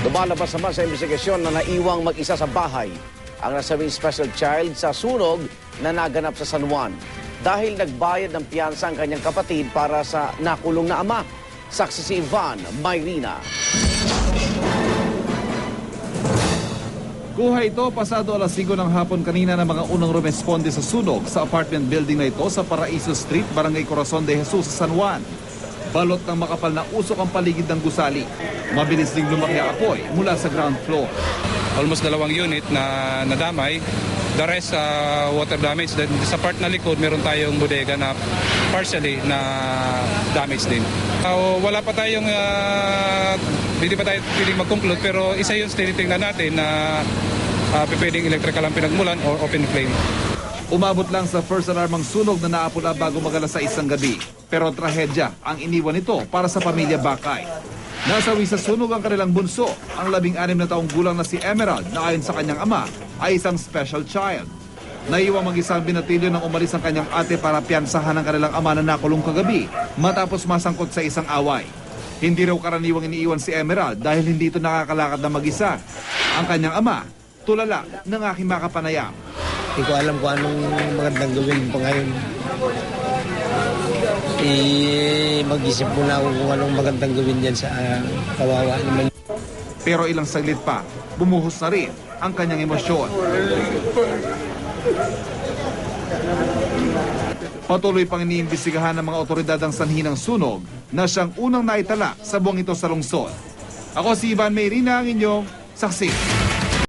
Lumalabas naman sa investigasyon na naiwang mag-isa sa bahay ang nasabing special child sa sunog na naganap sa San Juan. Dahil nagbayad ng piyansa ang kanyang kapatid para sa nakulong na ama. Saksi si Ivan Mayrina. Kuha ito pasado alas 5 ng hapon kanina ng mga unang rumesponde sa sunog sa apartment building na ito sa Paraiso Street, Barangay Corazon de Jesus sa San Juan. Balot ng makapal na usok ang paligid ng gusali. Mabilis ding lumaki ang apoy mula sa ground floor. Almost 2 unit na nadamay. The rest, water damage. Sa part na likod, meron tayong bodega na partially na damage din. Wala pa tayong, hindi pa tayo piling mag-conclude, pero isa yung tinitingnan natin na pwedeng electrical ang pinagmulan or open flame. Umabot lang sa first alarm ang sunog na naapula bago mag-alas 6 ng gabi. Pero trahedya ang iniwan nito para sa pamilya Bakay. Nasawi sa sunog ang kanilang bunso, ang 16 na taong gulang na si Emerald na ayon sa kanyang ama ay isang special child. Naiwang mag-isang binatilyo nang umalis ang kanyang ate para piyansahan ang kanilang ama na nakulong kagabi matapos masangkot sa isang away. Hindi raw karaniwang iniiwan si Emerald dahil hindi ito nakakalakad na mag-isa. Ang kanyang ama, tulala ng aking makapanayam. Hindi ko alam kung anong magandang gawin pa ngayon. Mag-isip muna ako kung anong magandang gawin dyan sa kawawa naman. Pero ilang saglit pa, bumuhos na rin ang kanyang emosyon. Patuloy pang iniimbestigahan ng mga otoridad ang sanhi ng sunog na siyang unang naitala sa buwang ito sa lungsod. Ako si Ivan Mayrina, ang inyong saksi.